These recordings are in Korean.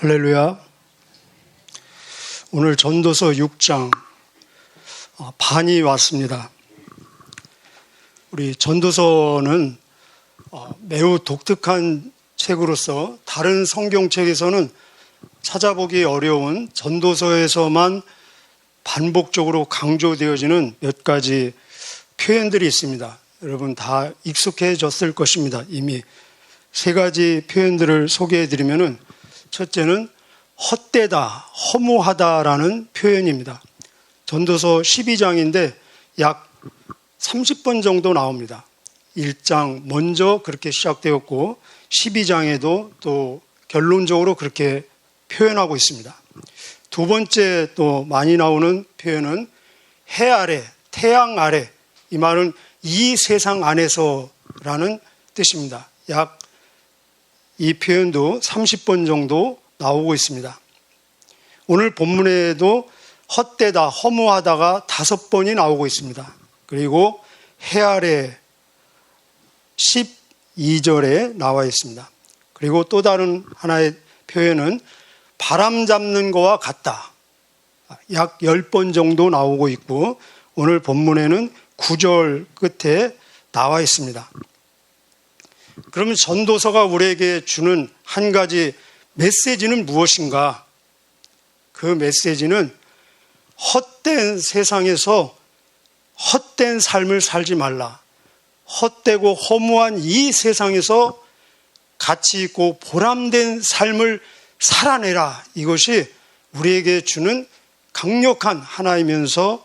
할렐루야. 오늘 전도서 6장 반이 왔습니다. 우리 전도서는 매우 독특한 책으로서 다른 성경책에서는 찾아보기 어려운 전도서에서만 반복적으로 강조되어지는 몇 가지 표현들이 있습니다. 여러분 다 익숙해졌을 것입니다. 이미 세 가지 표현들을 소개해드리면은 첫째는 헛되다, 허무하다라는 표현입니다. 전도서 12장인데 약 30번 정도 나옵니다. 1장 먼저 그렇게 시작되었고 12장에도 또 결론적으로 그렇게 표현하고 있습니다. 두 번째 또 많이 나오는 표현은 해 아래, 태양 아래, 이 말은 이 세상 안에서라는 뜻입니다. 약 이 표현도 30번 정도 나오고 있습니다. 오늘 본문에도 헛되다, 허무하다가 5번이 나오고 있습니다. 그리고 해 아래 12절에 나와 있습니다. 그리고 또 다른 하나의 표현은 바람 잡는 거와 같다. 약 10번 정도 나오고 있고 오늘 본문에는 9절 끝에 나와 있습니다. 그러면 전도서가 우리에게 주는 한 가지 메시지는 무엇인가? 그 메시지는 헛된 세상에서 헛된 삶을 살지 말라. 헛되고 허무한 이 세상에서 가치 있고 보람된 삶을 살아내라. 이것이 우리에게 주는 강력한 하나이면서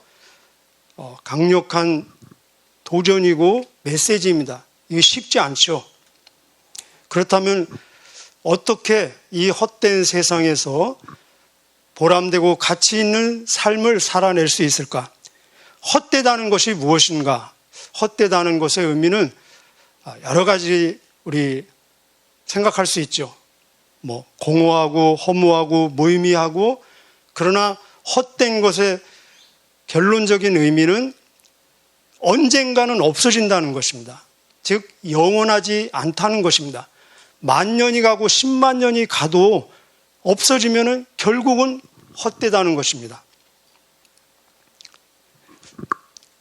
강력한 도전이고 메시지입니다. 이게 쉽지 않죠. 그렇다면 어떻게 이 헛된 세상에서 보람되고 가치 있는 삶을 살아낼 수 있을까? 헛되다는 것이 무엇인가? 헛되다는 것의 의미는 여러 가지 우리 생각할 수 있죠. 공허하고 허무하고 무의미하고, 그러나 헛된 것의 결론적인 의미는 언젠가는 없어진다는 것입니다. 즉 영원하지 않다는 것입니다. 10,000년이 가고 10만 년이 가도 없어지면은 결국은 헛되다는 것입니다.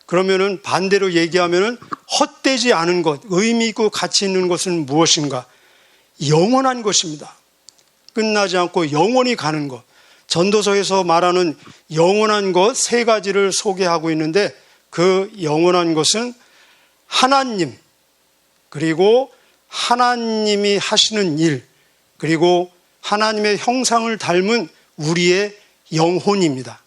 그러면은 반대로 얘기하면은 헛되지 않은 것, 의미 있고 가치 있는 것은 무엇인가? 영원한 것입니다. 끝나지 않고 영원히 가는 것. 전도서에서 말하는 영원한 것 3가지를 소개하고 있는데 그 영원한 것은 하나님, 그리고 하나님이 하시는 일, 그리고 하나님의 형상을 닮은 우리의 영혼입니다.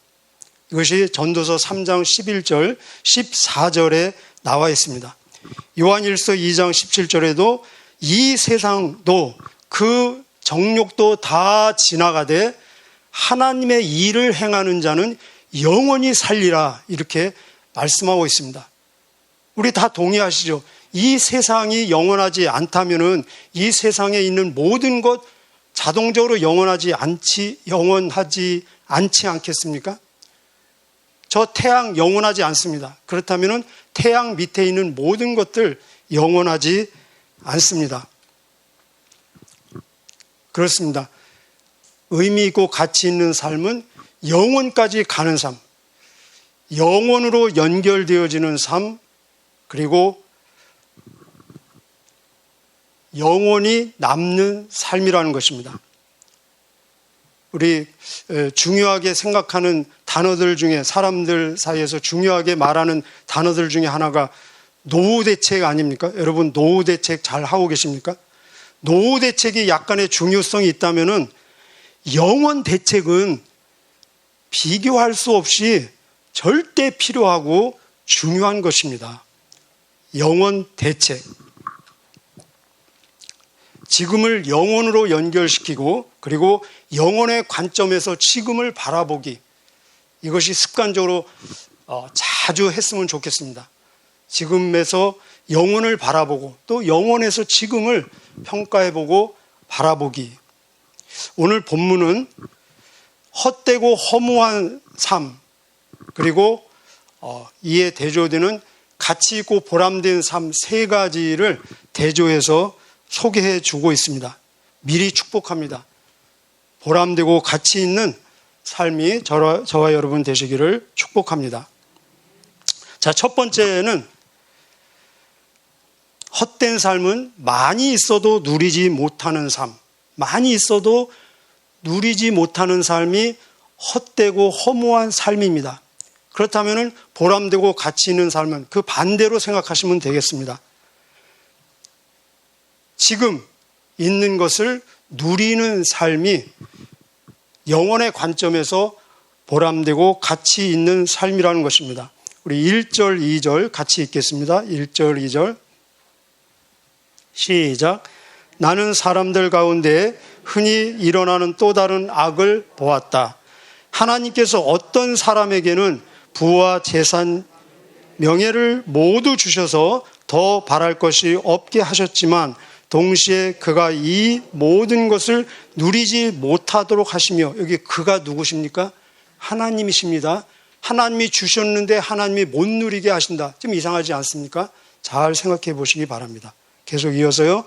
이것이 전도서 3장 11절, 14절에 나와 있습니다. 요한일서 2장 17절에도 이 세상도 그 정욕도 다 지나가되 하나님의 일을 행하는 자는 영원히 살리라, 이렇게 말씀하고 있습니다. 우리 다 동의하시죠? 이 세상이 영원하지 않다면은 이 세상에 있는 모든 것 자동적으로 영원하지 않지 않겠습니까? 저 태양 영원하지 않습니다. 그렇다면은 태양 밑에 있는 모든 것들 영원하지 않습니다. 그렇습니다. 의미 있고 가치 있는 삶은 영원까지 가는 삶, 영원으로 연결되어지는 삶, 그리고 영원히 남는 삶이라는 것입니다. 우리 중요하게 생각하는 단어들 중에, 사람들 사이에서 중요하게 말하는 단어들 중에 하나가 노후 대책 아닙니까? 여러분 노후 대책 잘 하고 계십니까? 노후 대책이 약간의 중요성이 있다면은 영원 대책은 비교할 수 없이 절대 필요하고 중요한 것입니다. 영원 대책. 지금을 영원으로 연결시키고 그리고 영원의 관점에서 지금을 바라보기, 이것이 습관적으로 자주 했으면 좋겠습니다. 지금에서 영원을 바라보고 또 영원에서 지금을 평가해보고 바라보기. 오늘 본문은 헛되고 허무한 삶, 그리고 이에 대조되는 가치 있고 보람된 삶 3가지를 대조해서 소개해 주고 있습니다. 미리 축복합니다. 보람되고 가치 있는 삶이 저와 여러분 되시기를 축복합니다. 자, 첫 번째는 헛된 삶은 많이 있어도 누리지 못하는 삶. 많이 있어도 누리지 못하는 삶이 헛되고 허무한 삶입니다. 그렇다면 보람되고 가치 있는 삶은 그 반대로 생각하시면 되겠습니다. 지금 있는 것을 누리는 삶이 영혼의 관점에서 보람되고 가치 있는 삶이라는 것입니다. 우리 1절, 2절 같이 읽겠습니다. 1절, 2절 시작. 나는 사람들 가운데 흔히 일어나는 또 다른 악을 보았다. 하나님께서 어떤 사람에게는 부와 재산, 명예를 모두 주셔서 더 바랄 것이 없게 하셨지만 동시에 그가 이 모든 것을 누리지 못하도록 하시며, 여기 그가 누구십니까? 하나님이십니다. 하나님이 주셨는데 하나님이 못 누리게 하신다. 좀 이상하지 않습니까? 잘 생각해 보시기 바랍니다. 계속 이어서요.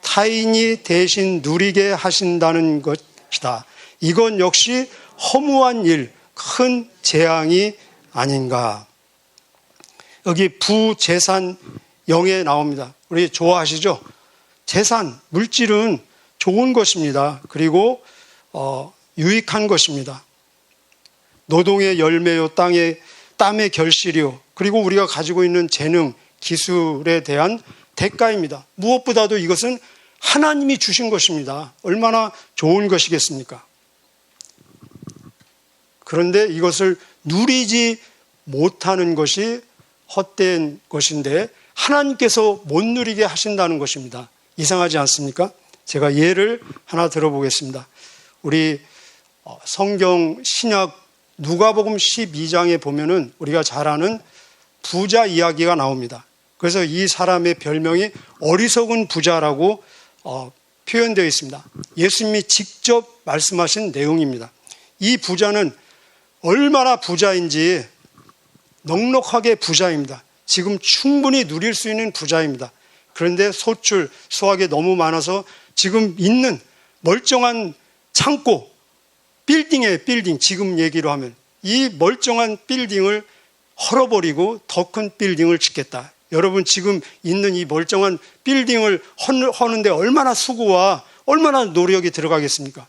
타인이 대신 누리게 하신다는 것이다. 이건 역시 허무한 일, 큰 재앙이 아닌가. 여기 부재산 영에 나옵니다. 우리 좋아하시죠? 재산, 물질은 좋은 것입니다. 그리고 유익한 것입니다. 노동의 열매요, 땀의 결실이요. 그리고 우리가 가지고 있는 재능, 기술에 대한 대가입니다. 무엇보다도 이것은 하나님이 주신 것입니다. 얼마나 좋은 것이겠습니까? 그런데 이것을 누리지 못하는 것이 헛된 것인데 하나님께서 못 누리게 하신다는 것입니다. 이상하지 않습니까? 제가 예를 하나 들어보겠습니다. 우리 성경 신약 누가복음 12장에 보면은 우리가 잘 아는 부자 이야기가 나옵니다. 그래서 이 사람의 별명이 어리석은 부자라고 표현되어 있습니다. 예수님이 직접 말씀하신 내용입니다. 이 부자는 얼마나 부자인지 넉넉하게 부자입니다. 지금 충분히 누릴 수 있는 부자입니다. 그런데 소출, 수확이 너무 많아서 지금 있는 멀쩡한 창고, 빌딩이에요, 빌딩. 지금 얘기로 하면 이 멀쩡한 빌딩을 헐어버리고 더 큰 빌딩을 짓겠다. 여러분 지금 있는 이 멀쩡한 빌딩을 허는데 얼마나 수고와 얼마나 노력이 들어가겠습니까?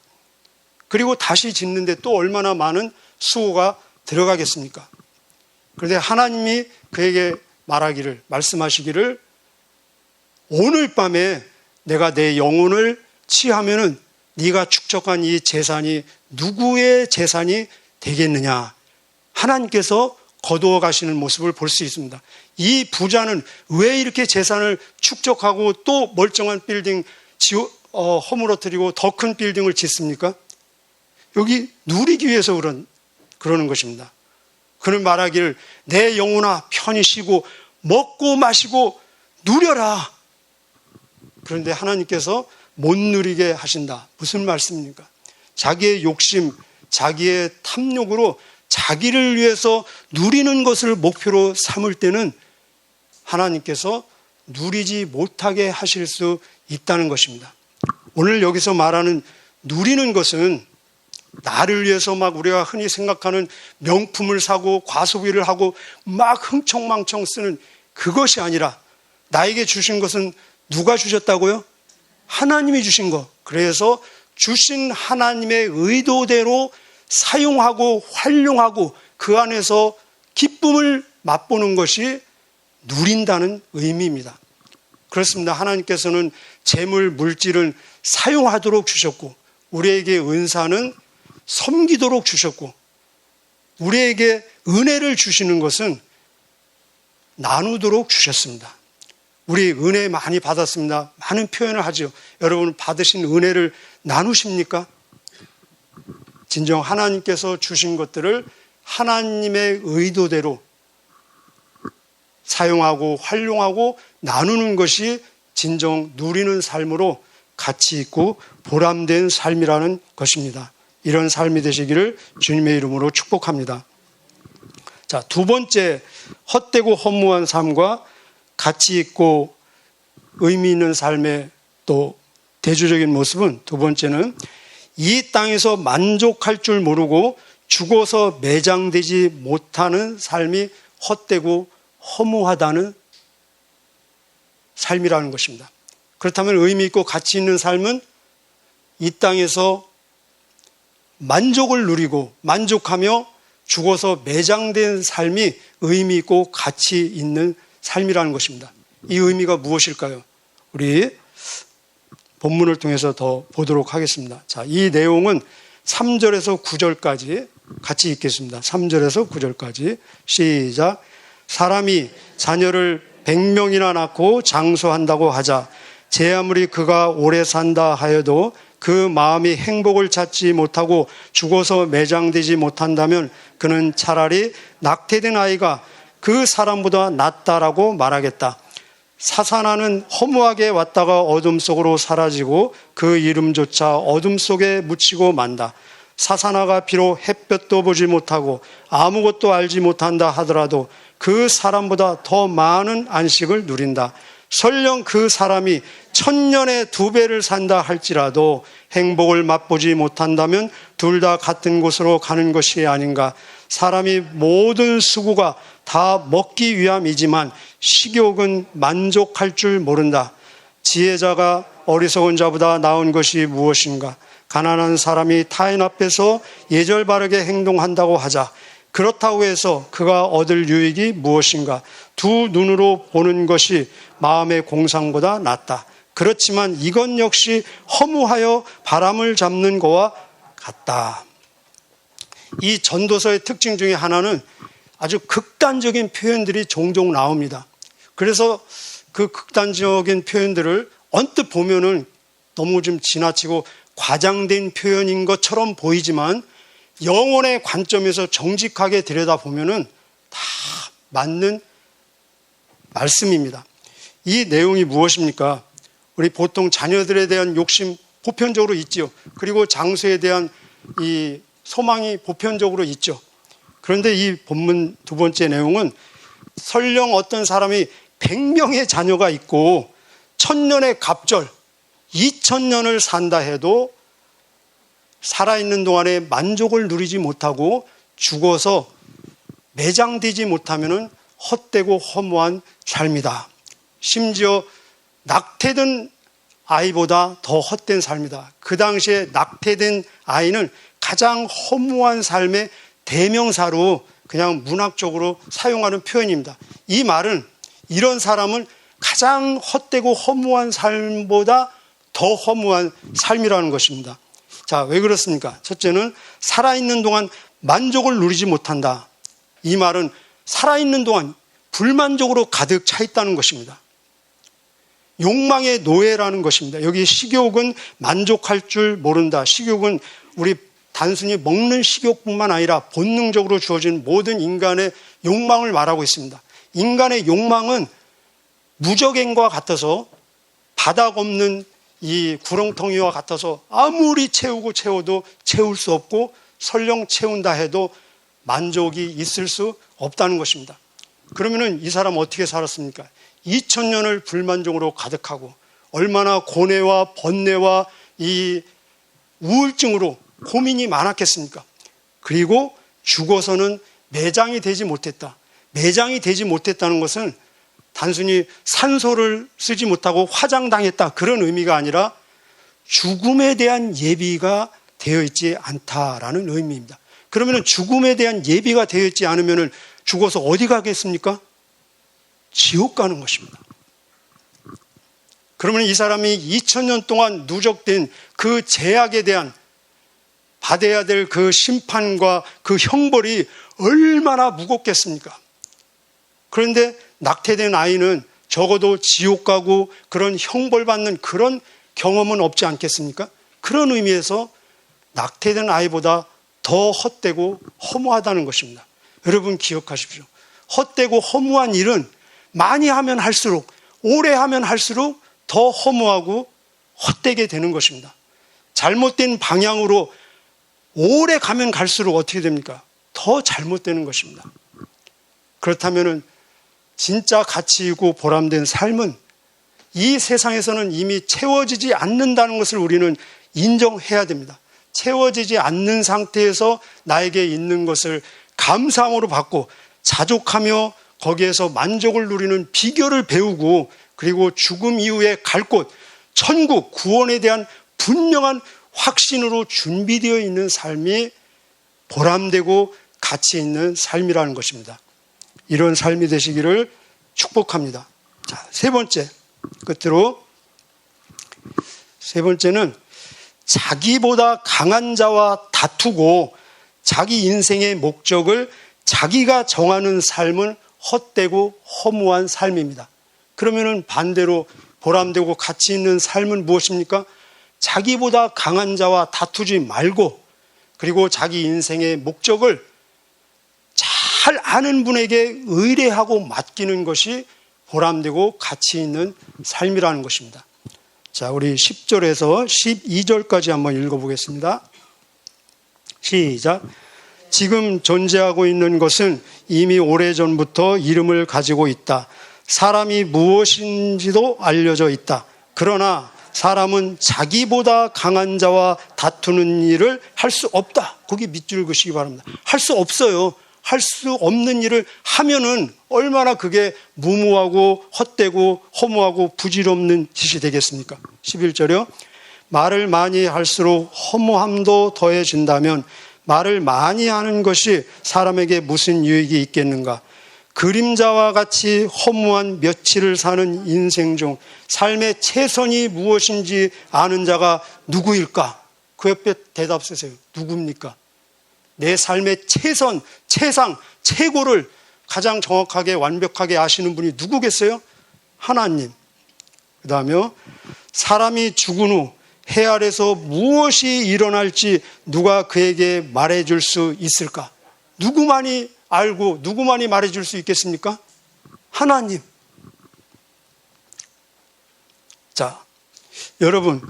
그리고 다시 짓는데 또 얼마나 많은 수고가 들어가겠습니까? 그런데 하나님이 그에게 말씀하시기를 오늘 밤에 내가 내 영혼을 취하면은 네가 축적한 이 재산이 누구의 재산이 되겠느냐. 하나님께서 거두어 가시는 모습을 볼 수 있습니다. 이 부자는 왜 이렇게 재산을 축적하고 또 멀쩡한 빌딩 허물어뜨리고 더 큰 빌딩을 짓습니까? 여기 누리기 위해서 그러는 것입니다. 그는 말하기를 내 영혼아 편히 쉬고 먹고 마시고 누려라. 그런데 하나님께서 못 누리게 하신다. 무슨 말씀입니까? 자기의 욕심, 자기의 탐욕으로 자기를 위해서 누리는 것을 목표로 삼을 때는 하나님께서 누리지 못하게 하실 수 있다는 것입니다. 오늘 여기서 말하는 누리는 것은 나를 위해서 막 우리가 흔히 생각하는 명품을 사고 과소비를 하고 막 흥청망청 쓰는 그것이 아니라 나에게 주신 것은 누가 주셨다고요? 하나님이 주신 것. 그래서 주신 하나님의 의도대로 사용하고 활용하고 그 안에서 기쁨을 맛보는 것이 누린다는 의미입니다. 그렇습니다. 하나님께서는 재물, 물질은 사용하도록 주셨고 우리에게 은사는 섬기도록 주셨고 우리에게 은혜를 주시는 것은 나누도록 주셨습니다. 우리 은혜 많이 받았습니다. 많은 표현을 하죠. 여러분 받으신 은혜를 나누십니까? 진정 하나님께서 주신 것들을 하나님의 의도대로 사용하고 활용하고 나누는 것이 진정 누리는 삶으로 가치 있고 보람된 삶이라는 것입니다. 이런 삶이 되시기를 주님의 이름으로 축복합니다. 자, 두 번째 헛되고 허무한 삶과 가치 있고 의미 있는 삶의 또 대조적인 모습은 두 번째는 이 땅에서 만족할 줄 모르고 죽어서 매장되지 못하는 삶이 헛되고 허무하다는 삶이라는 것입니다. 그렇다면 의미 있고 가치 있는 삶은 이 땅에서 만족을 누리고 만족하며 죽어서 매장된 삶이 의미 있고 가치 있는 삶이라는 것입니다. 이 의미가 무엇일까요? 우리 본문을 통해서 더 보도록 하겠습니다. 자, 이 내용은 3절에서 9절까지 같이 읽겠습니다. 3절에서 9절까지 시작. 사람이 자녀를 100명이나 낳고 장수한다고 하자 제 아무리 그가 오래 산다 하여도 그 마음이 행복을 찾지 못하고 죽어서 매장되지 못한다면 그는 차라리 낙태된 아이가 그 사람보다 낫다라고 말하겠다. 사사나는 허무하게 왔다가 어둠 속으로 사라지고 그 이름조차 어둠 속에 묻히고 만다. 사사나가 비록 햇볕도 보지 못하고 아무것도 알지 못한다 하더라도 그 사람보다 더 많은 안식을 누린다. 설령 그 사람이 1000년에 2배를 산다 할지라도 행복을 맛보지 못한다면 둘 다 같은 곳으로 가는 것이 아닌가. 사람이 모든 수고가 다 먹기 위함이지만 식욕은 만족할 줄 모른다. 지혜자가 어리석은 자보다 나은 것이 무엇인가. 가난한 사람이 타인 앞에서 예절 바르게 행동한다고 하자. 그렇다고 해서 그가 얻을 유익이 무엇인가. 두 눈으로 보는 것이 마음의 공상보다 낫다. 그렇지만 이건 역시 허무하여 바람을 잡는 거와 같다. 이 전도서의 특징 중에 하나는 아주 극단적인 표현들이 종종 나옵니다. 그래서 그 극단적인 표현들을 언뜻 보면은 너무 좀 지나치고 과장된 표현인 것처럼 보이지만 영혼의 관점에서 정직하게 들여다보면은 다 맞는 말씀입니다. 이 내용이 무엇입니까? 우리 보통 자녀들에 대한 욕심 보편적으로 있죠. 그리고 장수에 대한 이 소망이 보편적으로 있죠. 그런데 이 본문 두 번째 내용은 설령 어떤 사람이 100명의 자녀가 있고 1000년의 갑절 2000년을 산다 해도 살아있는 동안에 만족을 누리지 못하고 죽어서 매장되지 못하면 헛되고 허무한 삶이다. 심지어 낙태된 아이보다 더 헛된 삶이다. 그 당시에 낙태된 아이는 가장 허무한 삶의 대명사로 그냥 문학적으로 사용하는 표현입니다. 이 말은 이런 사람은 가장 헛되고 허무한 삶보다 더 허무한 삶이라는 것입니다. 자, 왜 그렇습니까? 첫째는 살아있는 동안 만족을 누리지 못한다. 이 말은 살아있는 동안 불만족으로 가득 차 있다는 것입니다. 욕망의 노예라는 것입니다. 여기 식욕은 만족할 줄 모른다. 식욕은 우리 단순히 먹는 식욕뿐만 아니라 본능적으로 주어진 모든 인간의 욕망을 말하고 있습니다. 인간의 욕망은 무적행과 같아서 바닥 없는 이 구렁텅이와 같아서 아무리 채우고 채워도 채울 수 없고 설령 채운다 해도 만족이 있을 수 없다는 것입니다. 그러면은 이 사람 어떻게 살았습니까? 2000년을 불만족으로 가득하고 얼마나 고뇌와 번뇌와 이 우울증으로 고민이 많았겠습니까? 그리고 죽어서는 매장이 되지 못했다. 매장이 되지 못했다는 것은 단순히 산소를 쓰지 못하고 화장당했다 그런 의미가 아니라 죽음에 대한 예비가 되어 있지 않다라는 의미입니다. 그러면 죽음에 대한 예비가 되어 있지 않으면 죽어서 어디 가겠습니까? 지옥 가는 것입니다. 그러면 이 사람이 2000년 동안 누적된 그 죄악에 대한 받아야 될 그 심판과 그 형벌이 얼마나 무겁겠습니까? 그런데 낙태된 아이는 적어도 지옥 가고 그런 형벌받는 그런 경험은 없지 않겠습니까? 그런 의미에서 낙태된 아이보다 더 헛되고 허무하다는 것입니다. 여러분 기억하십시오. 헛되고 허무한 일은 많이 하면 할수록 오래 하면 할수록 더 허무하고 헛되게 되는 것입니다. 잘못된 방향으로 오래 가면 갈수록 어떻게 됩니까? 더 잘못되는 것입니다. 그렇다면 진짜 가치 있고 보람된 삶은 이 세상에서는 이미 채워지지 않는다는 것을 우리는 인정해야 됩니다. 채워지지 않는 상태에서 나에게 있는 것을 감사함으로 받고 자족하며 거기에서 만족을 누리는 비결을 배우고, 그리고 죽음 이후에 갈 곳, 천국, 구원에 대한 분명한 확신으로 준비되어 있는 삶이 보람되고 가치 있는 삶이라는 것입니다. 이런 삶이 되시기를 축복합니다. 자, 세 번째, 끝으로 세 번째는 자기보다 강한 자와 다투고 자기 인생의 목적을 자기가 정하는 삶은 헛되고 허무한 삶입니다. 그러면은 반대로 보람되고 가치 있는 삶은 무엇입니까? 자기보다 강한 자와 다투지 말고, 그리고 자기 인생의 목적을 잘 아는 분에게 의뢰하고 맡기는 것이 보람되고 가치 있는 삶이라는 것입니다. 자, 우리 10절에서 12절까지 한번 읽어보겠습니다. 시작. 지금 존재하고 있는 것은 이미 오래전부터 이름을 가지고 있다. 사람이 무엇인지도 알려져 있다. 그러나 사람은 자기보다 강한 자와 다투는 일을 할 수 없다. 거기 밑줄 그시기 바랍니다. 할 수 없어요. 할 수 없는 일을 하면은 얼마나 그게 무모하고 헛되고 허무하고 부질없는 짓이 되겠습니까? 11절이요. 말을 많이 할수록 허무함도 더해진다면 말을 많이 하는 것이 사람에게 무슨 유익이 있겠는가? 그림자와 같이 허무한 며칠을 사는 인생 중 삶의 최선이 무엇인지 아는 자가 누구일까? 그 옆에 대답 쓰세요. 누굽니까? 내 삶의 최선, 최상, 최고를 가장 정확하게 완벽하게 아시는 분이 누구겠어요? 하나님. 그 다음에 사람이 죽은 후 해 아래서 무엇이 일어날지 누가 그에게 말해줄 수 있을까? 누구만이 알고 누구만이 말해줄 수 있겠습니까? 하나님. 자, 여러분,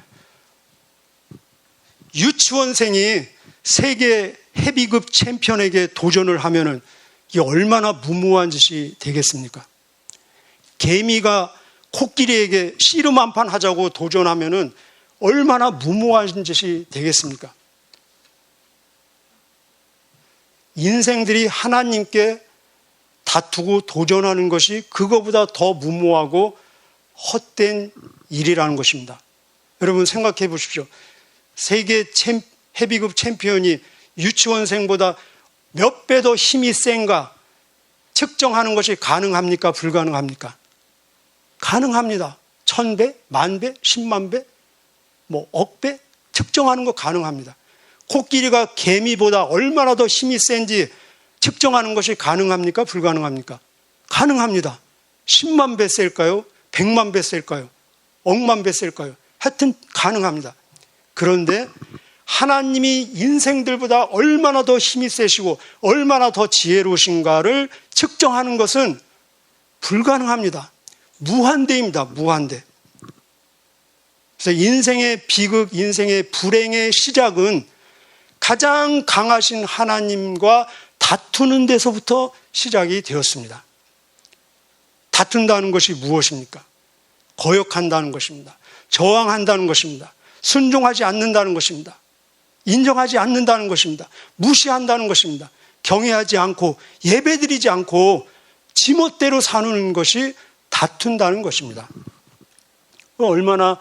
유치원생이 세계 헤비급 챔피언에게 도전을 하면은 이게 얼마나 무모한 짓이 되겠습니까? 개미가 코끼리에게 씨름 한판 하자고 도전하면은 얼마나 무모한 짓이 되겠습니까? 인생들이 하나님께 다투고 도전하는 것이 그거보다 더 무모하고 헛된 일이라는 것입니다. 여러분 생각해 보십시오. 세계 헤비급 챔피언이 유치원생보다 몇 배 더 힘이 센가 측정하는 것이 가능합니까? 불가능합니까? 가능합니다. 1000배, 10,000배, 10만 배, 억 배 측정하는 거 가능합니다. 코끼리가 개미보다 얼마나 더 힘이 센지 측정하는 것이 가능합니까? 불가능합니까? 가능합니다. 10만 배 셀까요? 100만 배 셀까요? 억만 배 셀까요? 하여튼 가능합니다. 그런데 하나님이 인생들보다 얼마나 더 힘이 세시고 얼마나 더 지혜로우신가를 측정하는 것은 불가능합니다. 무한대입니다. 무한대. 그래서 인생의 비극, 인생의 불행의 시작은 가장 강하신 하나님과 다투는 데서부터 시작이 되었습니다. 다툰다는 것이 무엇입니까? 거역한다는 것입니다. 저항한다는 것입니다. 순종하지 않는다는 것입니다. 인정하지 않는다는 것입니다. 무시한다는 것입니다. 경외하지 않고 예배드리지 않고 지멋대로 사는 것이 다툰다는 것입니다. 얼마나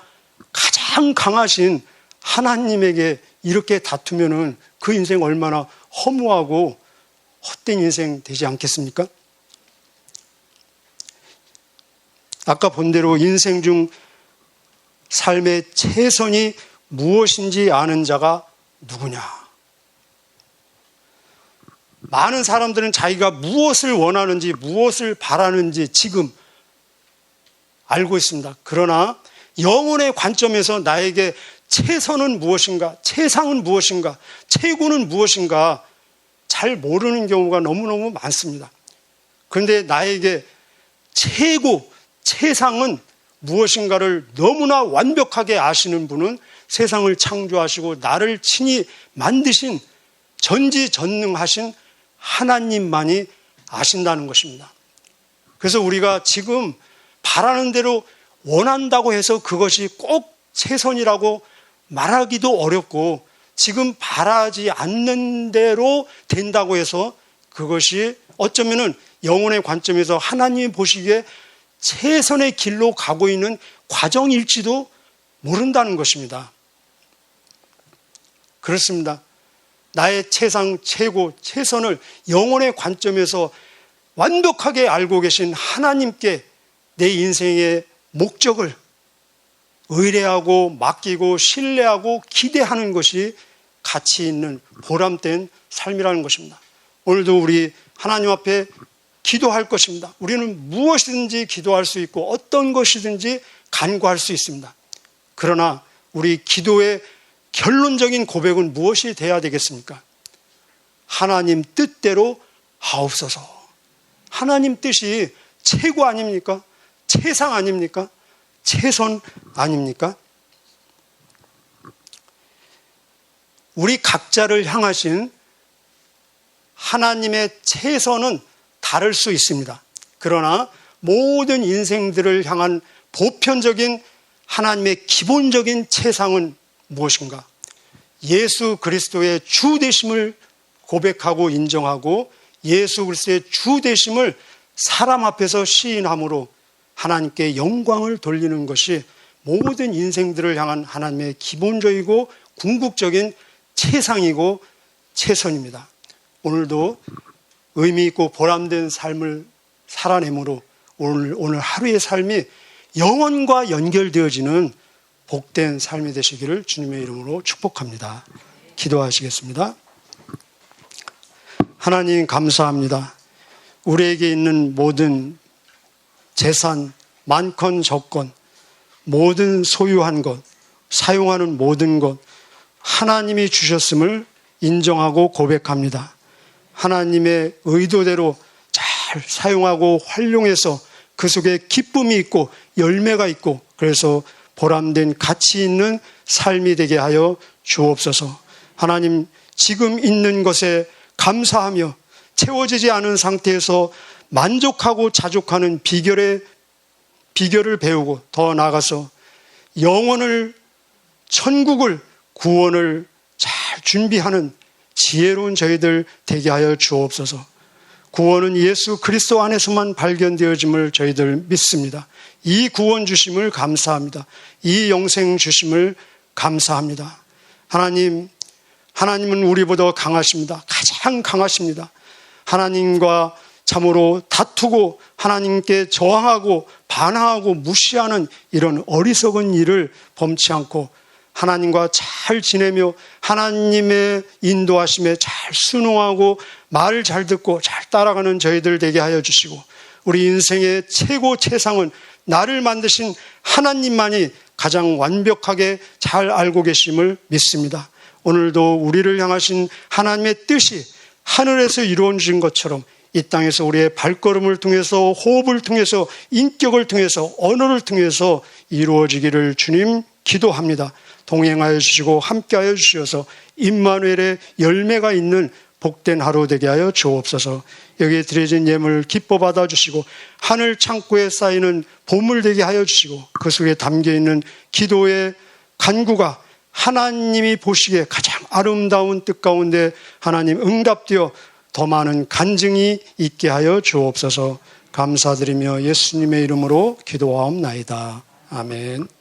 가장 강하신 하나님에게 이렇게 다투면은 그 인생 얼마나 허무하고 헛된 인생 되지 않겠습니까? 아까 본 대로 인생 중 삶의 최선이 무엇인지 아는 자가 누구냐? 많은 사람들은 자기가 무엇을 원하는지 무엇을 바라는지 지금 알고 있습니다. 그러나 영혼의 관점에서 나에게 최선은 무엇인가, 최상은 무엇인가, 최고는 무엇인가 잘 모르는 경우가 너무너무 많습니다. 그런데 나에게 최고, 최상은 무엇인가를 너무나 완벽하게 아시는 분은 세상을 창조하시고 나를 친히 만드신 전지전능하신 하나님만이 아신다는 것입니다. 그래서 우리가 지금 바라는 대로 원한다고 해서 그것이 꼭 최선이라고 말하기도 어렵고 지금 바라지 않는 대로 된다고 해서 그것이 어쩌면은 영혼의 관점에서 하나님이 보시기에 최선의 길로 가고 있는 과정일지도 모른다는 것입니다. 그렇습니다. 나의 최상, 최고, 최선을 영혼의 관점에서 완벽하게 알고 계신 하나님께 내 인생의 목적을 의뢰하고 맡기고 신뢰하고 기대하는 것이 가치 있는 보람된 삶이라는 것입니다. 오늘도 우리 하나님 앞에 기도할 것입니다. 우리는 무엇이든지 기도할 수 있고 어떤 것이든지 간구할 수 있습니다. 그러나 우리 기도의 결론적인 고백은 무엇이 돼야 되겠습니까? 하나님 뜻대로 하옵소서. 하나님 뜻이 최고 아닙니까? 최상 아닙니까? 최선 아닙니까? 우리 각자를 향하신 하나님의 최선은 다를 수 있습니다. 그러나 모든 인생들을 향한 보편적인 하나님의 기본적인 최상은 무엇인가? 예수 그리스도의 주 되심을 고백하고 인정하고 예수 그리스도의 주 되심을 사람 앞에서 시인함으로 하나님께 영광을 돌리는 것이 모든 인생들을 향한 하나님의 기본적이고 궁극적인 최상이고 최선입니다. 오늘도 의미 있고 보람된 삶을 살아내므로 오늘 하루의 삶이 영원과 연결되어지는 복된 삶이 되시기를 주님의 이름으로 축복합니다. 기도하시겠습니다. 하나님 감사합니다. 우리에게 있는 모든 재산, 많건 적건, 모든 소유한 것, 사용하는 모든 것 하나님이 주셨음을 인정하고 고백합니다. 하나님의 의도대로 잘 사용하고 활용해서 그 속에 기쁨이 있고 열매가 있고 그래서 보람된 가치 있는 삶이 되게 하여 주옵소서. 하나님 지금 있는 것에 감사하며 채워지지 않은 상태에서 만족하고 자족하는 비결을 배우고 더 나아가서 영혼을 천국을 구원을 잘 준비하는 지혜로운 저희들 되게 하여 주옵소서. 구원은 예수 그리스도 안에서만 발견되어짐을 저희들 믿습니다. 이 구원 주심을 감사합니다. 이 영생 주심을 감사합니다. 하나님은 우리보다 강하십니다. 가장 강하십니다. 하나님과 참으로 다투고 하나님께 저항하고 반항하고 무시하는 이런 어리석은 일을 범치 않고 하나님과 잘 지내며 하나님의 인도하심에 잘 순응하고 말을 잘 듣고 잘 따라가는 저희들 되게 하여 주시고 우리 인생의 최고 최상은 나를 만드신 하나님만이 가장 완벽하게 잘 알고 계심을 믿습니다. 오늘도 우리를 향하신 하나님의 뜻이 하늘에서 이루어진 것처럼 이 땅에서 우리의 발걸음을 통해서 호흡을 통해서 인격을 통해서 언어를 통해서 이루어지기를 주님 기도합니다. 동행하여 주시고 함께하여 주셔서 임마누엘의 열매가 있는 복된 하루 되게 하여 주옵소서. 여기에 드려진 예물 기뻐 받아주시고 하늘 창고에 쌓이는 보물 되게 하여 주시고 그 속에 담겨있는 기도의 간구가 하나님이 보시기에 가장 아름다운 뜻 가운데 하나님 응답되어 더 많은 간증이 있게 하여 주옵소서. 감사드리며 예수님의 이름으로 기도하옵나이다. 아멘.